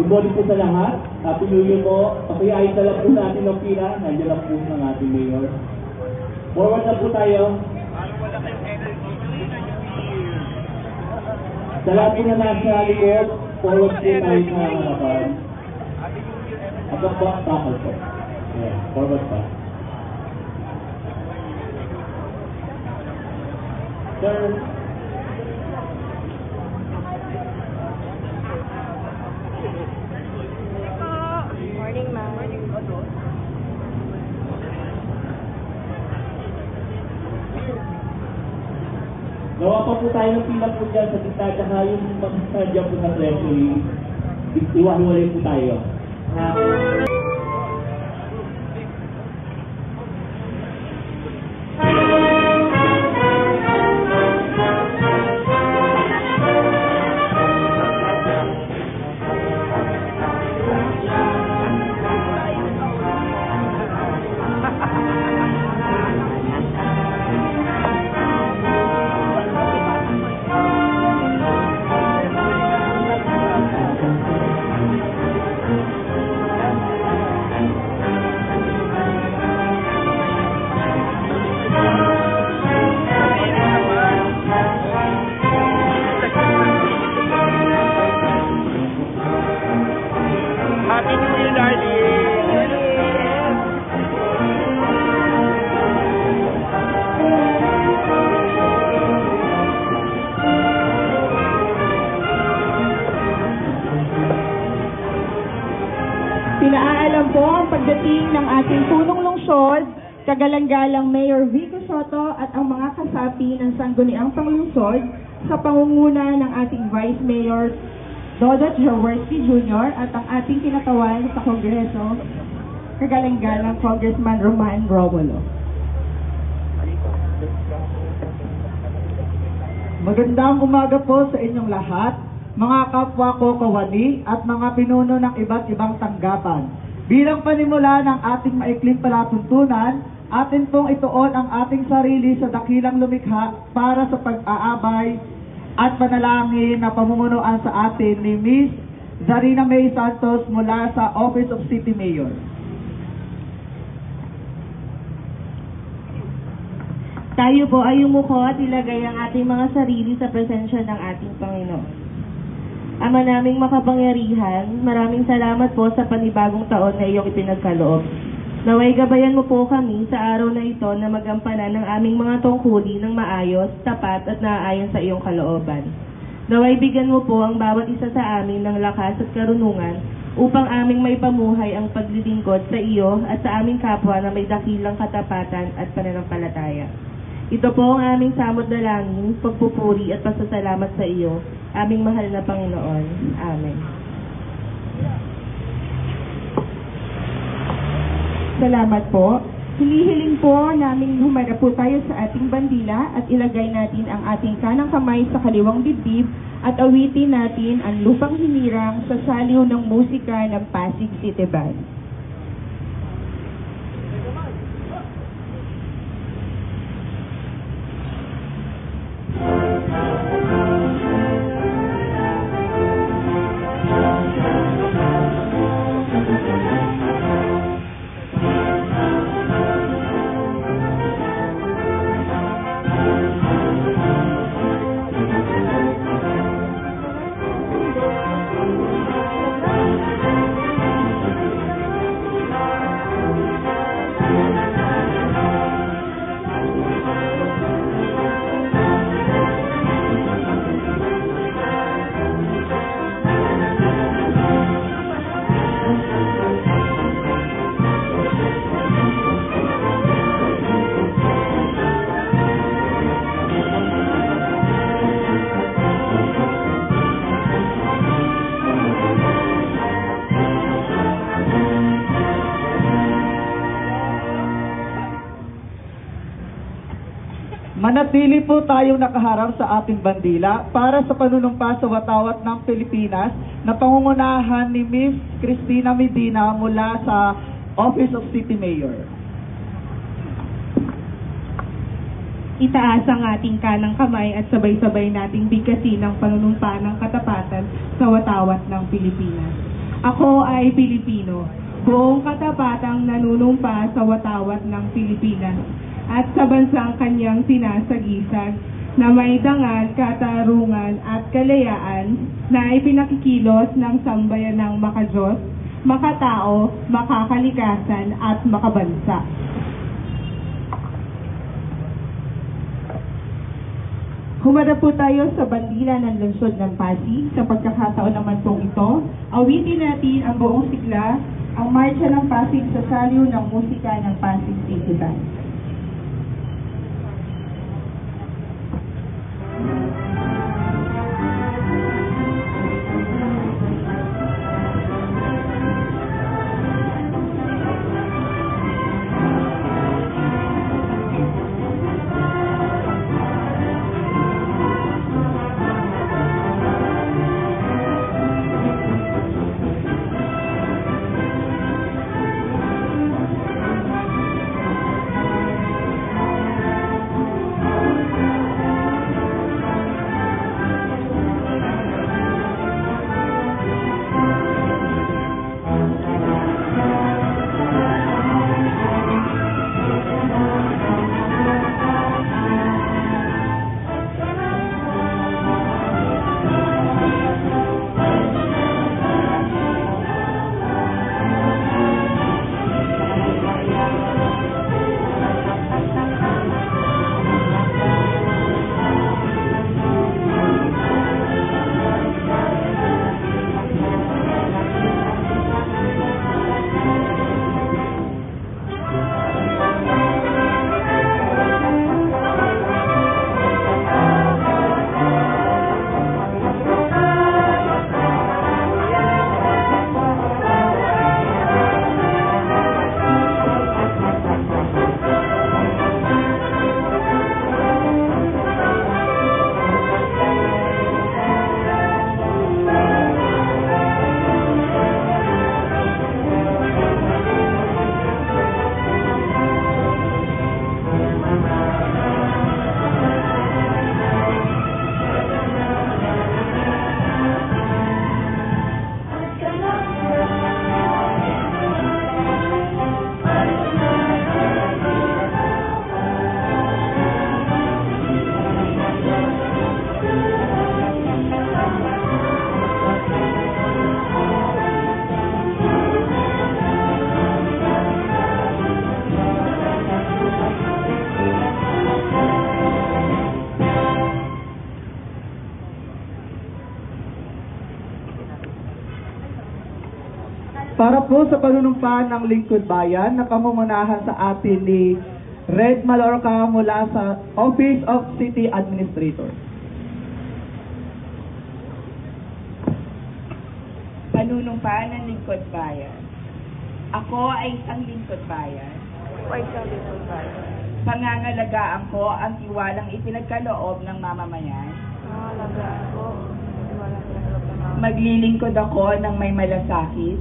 Good morning po sa lahat. Happy New Year po. Pakiayos na lang po natin ng pila. Nandiyan lang po ng ating mayor. Forward na po tayo. Sa lahat po na nasa likod, forward po tayo sa harapan. At ang bakal po. Yeah, forward pa. Sir, Morning, ma'am. gawa pa po tayo ng pila po dyan sa gitna, tsaka yung mag-dyan po sa treasury. Iwan-iwalay po tayo. Happy New Year, darling! Pinaalam po ang pagdating ng ating punong lungsod, kagalang-galang Mayor Vico Soto at ang mga kasapi ng Sangguniang Panglungsod sa pangunguna ng ating Vice Mayor Dodot Jaworski Jr. at ang ating kinatawan sa Kongreso, kagalang-galang Congressman Roman Romulo. Magandang umaga po sa inyong lahat, mga kapwa ko kawani at mga pinuno ng iba't ibang tanggapan. Bilang panimula ng ating maikling palatuntunan, atin pong ituon ang ating sarili sa dakilang lumikha para sa pag-aabay at panalangin na pamumunuan sa atin ni Miss Zarina May Santos mula sa Office of City Mayor. Tayo po ay umuko at ilagay ang ating mga sarili sa presensya ng ating Panginoon. Ama naming makapangyarihan, maraming salamat po sa panibagong taon na iyong ipinagkaloob. Naway gabayan mo po kami sa araw na ito na magampanan ng aming mga tungkulin ng maayos, tapat at naaayon sa iyong kalooban. Naway bigyan mo po ang bawat isa sa amin ng lakas at karunungan upang aming may pamuhay ang paglilingkod sa iyo at sa aming kapwa na may dakilang katapatan at pananampalataya. Ito po ang aming samot dalangin, pagpupuri at pasasalamat sa iyo, aming mahal na Panginoon. Amen. Salamat po. Hinihiling po namin humarap po tayo sa ating bandila at ilagay natin ang ating kanang kamay sa kaliwang dibdib at awitin natin ang lupang hinirang sa saliw ng musika ng Pasig City Band. Manatili po tayong nakaharap sa ating bandila para sa panunumpa sa watawat ng Pilipinas na pangungunahan ni Miss Cristina Medina mula sa Office of City Mayor. Itaas ang ating kanang kamay at sabay-sabay nating bigkasin ang panunumpa ng katapatan sa watawat ng Pilipinas. Ako ay Pilipino, buong katapatang nanunumpa sa watawat ng Pilipinas at sa bansang kanyang sinasagisag na may dangal, katarungan at kalayaan na ipinakikilos ng sambayanang makadiyos, makatao, makakalikasan at makabansa. Humarap po tayo sa bandila ng lungsod ng Pasig. Sa pagkakataon naman pong ito, awitin natin ang buong sigla, ang Marcha ng Pasig sa saliw ng musika ng Pasig City Band. Para po sa panunumpaan ng Lingkod Bayan na pamumunahan sa atin ni Red Malorca mula sa Office of City Administrator. Panunumpaan ng Lingkod Bayan. Ako ay isang Lingkod Bayan. Pangangalagaan ko ang tiwalang ipinagkaloob ng mamamayan. Maglilingkod ako ng may malasakit,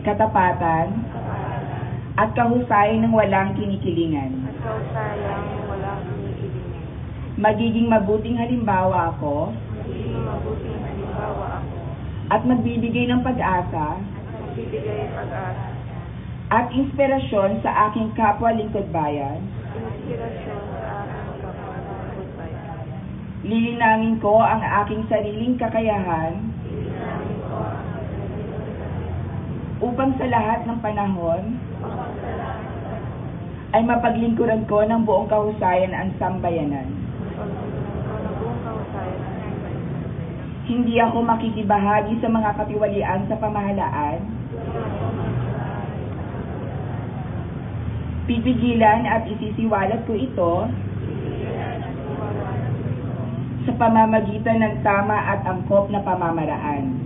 katapatan, at kahusayan ng walang kinikilingan. Magiging mabuting halimbawa ako, at magbibigay ng pag-asa, at inspirasyon sa aking kapwa lingkod bayan. Lilinangin ko ang aking sariling kakayahan upang sa lahat ng panahon ay mapaglingkuran ko ng buong kahusayan ang sambayanan. Hindi ako makikibahagi sa mga katiwalian sa pamahalaan. Pipigilan at isisiwalat ko ito sa pamamagitan ng tama at angkop na pamamaraan.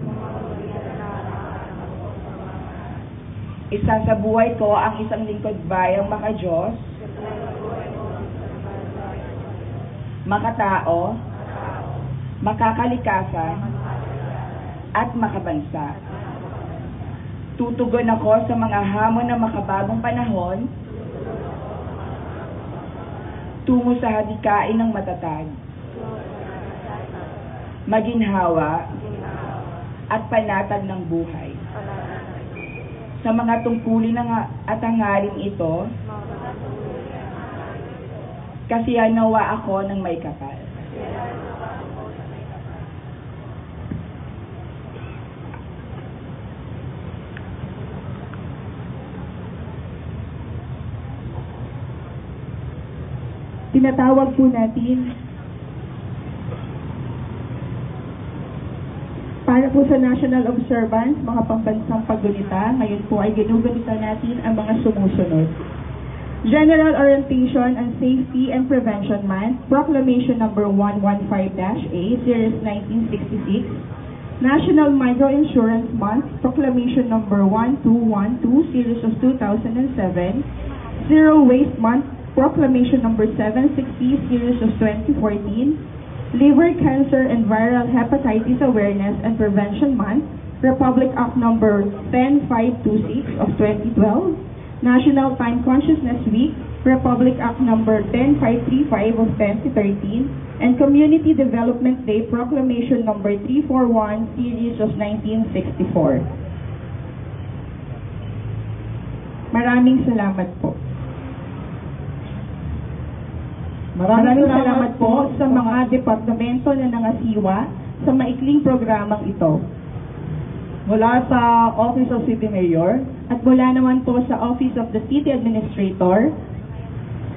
Isasabuhay ko ang isang lingkod bayang makadiyos, makatao, makakalikasan, at makabansa. Tutugon ako sa mga hamon ng makabagong panahon tungo sa hadikain ng matatag, maginhawa, at panatag ng buhay. Sa mga tungkulin at hangaring ito, kasiyahan nawa ako ng may kapal. Tinatawag po natin para po sa National Observance, mga pambansang paggunita. Ngayon po ay ginugunita natin ang mga sumusunod. General Orientation on Safety and Prevention Month, Proclamation Number 115-A, Series 1966. National Microinsurance Month, Proclamation Number 1212, Series of 2007. Zero Waste Month, Proclamation Number 760, Series of 2014, Liver Cancer and Viral Hepatitis Awareness and Prevention Month, Republic Act Number 10526 of 2012, National Time Consciousness Week, Republic Act Number 10535 of 2013, and Community Development Day, Proclamation Number 341, Series of 1964. Maraming salamat po. Maraming salamat po sa mga departamento na nangasiwa sa maikling programang ito. Mula sa Office of City Mayor, At mula naman po sa Office of the City Administrator,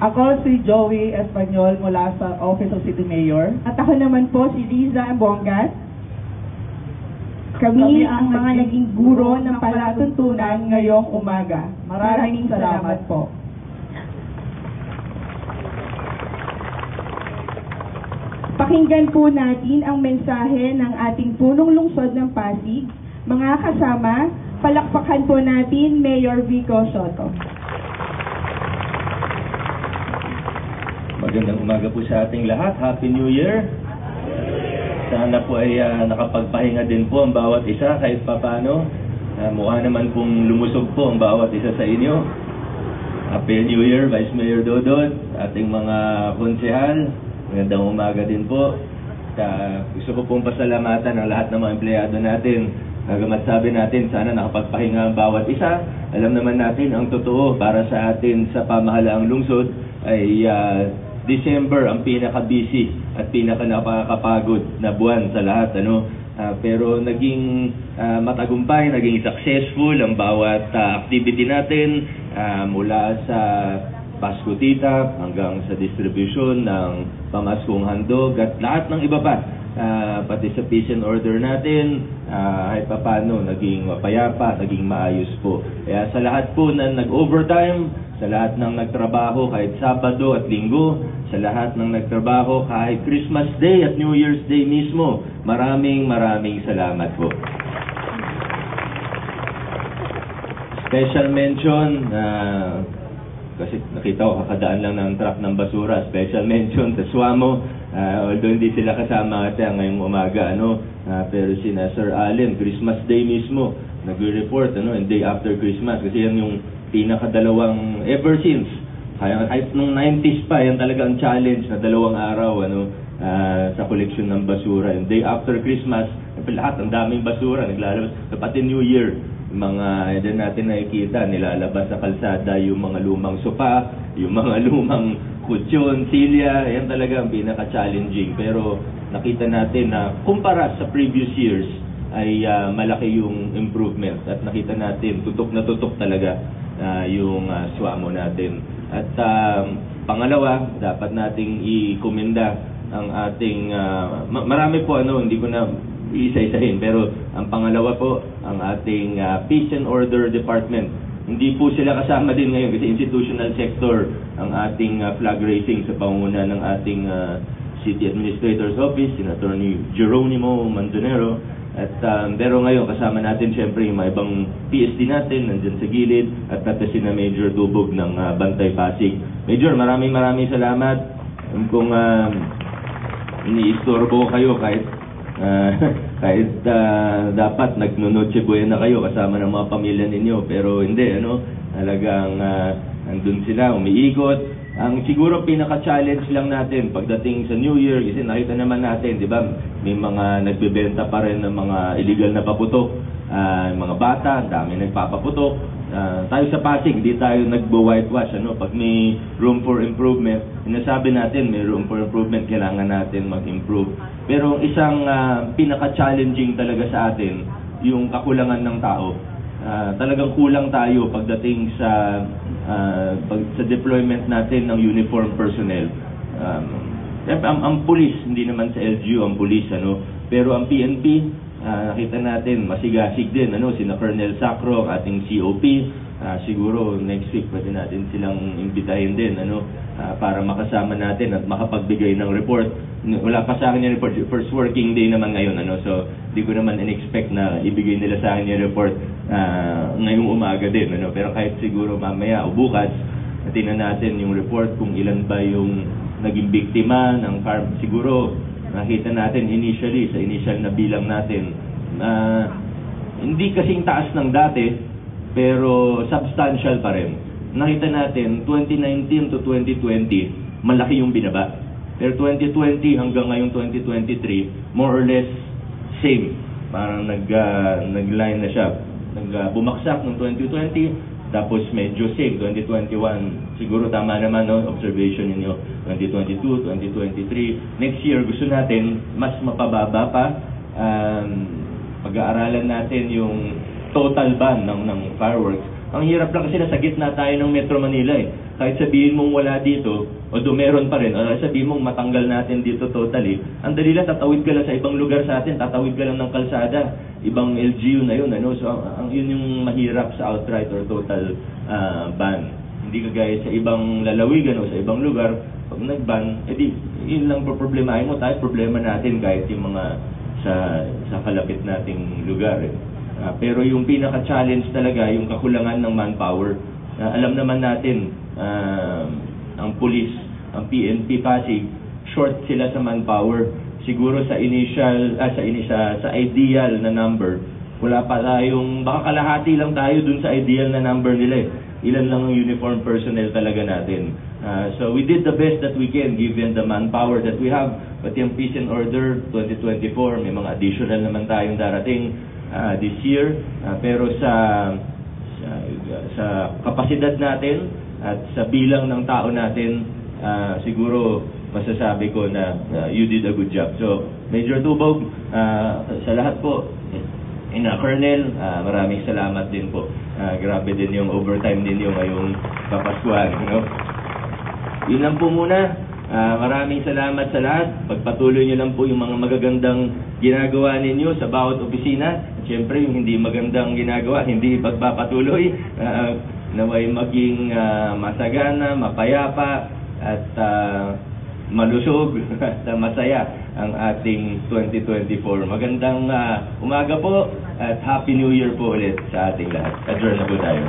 ako si Joey Espanyol mula sa Office of City Mayor. at ako naman po si Riza Bongas. Kami ang mga naging guro ng palatuntunan ngayong umaga. Maraming salamat po. Pakinggan po natin ang mensahe ng ating punong lungsod ng Pasig. Mga kasama, palakpakan po natin Mayor Vico Soto. Magandang umaga po sa ating lahat. Happy New Year! Sana po ay nakapagpahinga din po ang bawat isa kahit papano. Mukha naman pong lumusog po ang bawat isa sa inyo. Happy New Year, Vice Mayor Dodot, ating mga konsehal. Magandang umaga din po. Gusto ko pong pasalamatan ang lahat ng mga empleyado natin. Nagamat sabi natin, sana nakapagpahinga ang bawat isa. Alam naman natin, ang totoo para sa atin sa pamahalaang lungsod ay December ang pinaka-busy at pinaka-nakakapagod na buwan sa lahat. Pero naging matagumpay, naging successful ang bawat activity natin mula sa Pasko Tita hanggang sa distribution ng pamaskong handog at lahat ng iba pa. Pati sa peace and order natin, kahit paano naging mapayapa, naging maayos po. Kaya sa lahat po na nag-overtime, sa lahat ng nagtrabaho kahit Sabado at Linggo, sa lahat ng nagtrabaho kahit Christmas Day at New Year's Day mismo, maraming salamat po. Special mention, kasi nakita ko kakadaan lang ng truck ng basura, special mention sa Suamo, although hindi sila kasama ata ngayong umaga, pero sina Sir Allen, Christmas Day mismo, nag-report, and day after Christmas, kasi yan yung pinakadalawang ever since, kahit nung 90s pa, yan talaga ang challenge na 2 araw, sa koleksyon ng basura. Yung day after Christmas, lahat, ang daming basura, naglalabas, pati New Year, mga din natin nakikita, nilalabas sa kalsada yung mga lumang sopa, yung mga lumang kutsyon, silya, yan talaga ang pinaka-challenging. Pero nakita natin na kumpara sa previous years ay malaki yung improvement at nakita natin tutok na tutok talaga yung Suamo natin. At pangalawa, dapat nating i-komenda ang ating marami po hindi ko na isa-isahin, pero ang pangalawa po, ang ating Peace and Order Department. Hindi po sila kasama din ngayon kasi institutional sector ang ating flag raising sa pangunguna ng ating City Administrator's Office, Senator Geronimo Mandonero. At pero ngayon kasama natin siyempre yung mga ibang PSD natin nandyan sa gilid at pati sina Major Dubog ng Bantay Pasig. Major, maraming salamat. Kung iniistorbo kayo kahit dapat nagno-Noche Buena kayo kasama ng mga pamilya ninyo, pero hindi, talagang nandun sila, umiikot, Ang siguro pinaka-challenge lang natin pagdating sa New Year, kasi nakita naman natin, di ba, may mga nagbebenta pa rin ng mga illegal na paputok, mga bata, dami nagpapaputok. Tayo sa Pasig, di tayo nagbo-whitewash. Pag may room for improvement, sinasabi natin may room for improvement, kailangan natin mag-improve. Pero isang pinaka-challenging talaga sa atin, yung kakulangan ng tao. Talagang kulang tayo pagdating sa deployment natin ng uniform personnel. Ang pulis, hindi naman sa LGU ang pulis, pero ang PNP, nakita natin, masigasig din, sina Colonel Sacro, ang ating COP, siguro next week pwede natin silang imbitahin din, para makasama natin at makapagbigay ng report. Wala pa sa akin yung report, first working day naman ngayon, so di ko naman in-expect na ibigay nila sa akin yung report ngayong umaga din, pero kahit siguro mamaya o bukas, tingnan natin yung report kung ilan ba yung naging biktima ng farm. Siguro nakita natin initially, sa initial na bilang natin, hindi kasing taas ng dati, pero substantial pa rin. Nakita natin, 2019 to 2020, malaki yung binaba. Pero 2020 hanggang ngayong 2023, more or less same. Parang nag-line na siya. Bumaksak ng 2020, tapos medyo same, 2021. Siguro tama naman, observation ninyo, 2022, 2023. Next year, gusto natin mas mapababa pa. Pag-aaralan natin yung total ban ng fireworks. Ang hirap lang kasi nasa gitna tayo ng Metro Manila Kahit sabihin mong wala dito, although meron pa rin, o sabihin mong matanggal natin dito totally, ang dali lang, tatawid ka lang sa ibang lugar sa atin, tatawid ka lang ng kalsada, ibang LGU na yun, So, yun yung mahirap sa outright or total ban. Hindi kagaya sa ibang lalawigan o sa ibang lugar, pag nag-ban, edi, yun lang problemahin mo, tayo problema natin kahit yung mga sa kalapit nating lugar. Pero yung pinaka-challenge talaga, yung kakulangan ng manpower. Alam naman natin, ang police, ang PNP Pasig, short sila sa manpower. Siguro sa ideal na number, wala pa tayong, baka kalahati lang tayo dun sa ideal na number nila Ilan lang ang uniform personnel talaga natin. So we did the best that we can given the manpower that we have. But yung Peace and Order 2024, may mga additional naman tayong darating this year. Pero sa kapasidad natin at sa bilang ng tao natin, siguro masasabi ko na you did a good job. So Major Tubog, sa lahat po, Colonel, maraming salamat din po. Grabe din yung overtime ninyo ngayong Kapaskuhan. Yun lang po muna. Maraming salamat sa lahat. Pagpatuloy nyo lang po yung mga magagandang ginagawa ninyo sa bawat opisina. At syempre, yung hindi magandang ginagawa, hindi pagpapatuloy. Naway maging masagana, mapayapa, at malusog at masaya ang ating 2024. Magandang umaga po at Happy New Year po ulit sa ating lahat. Adjourn na po tayo.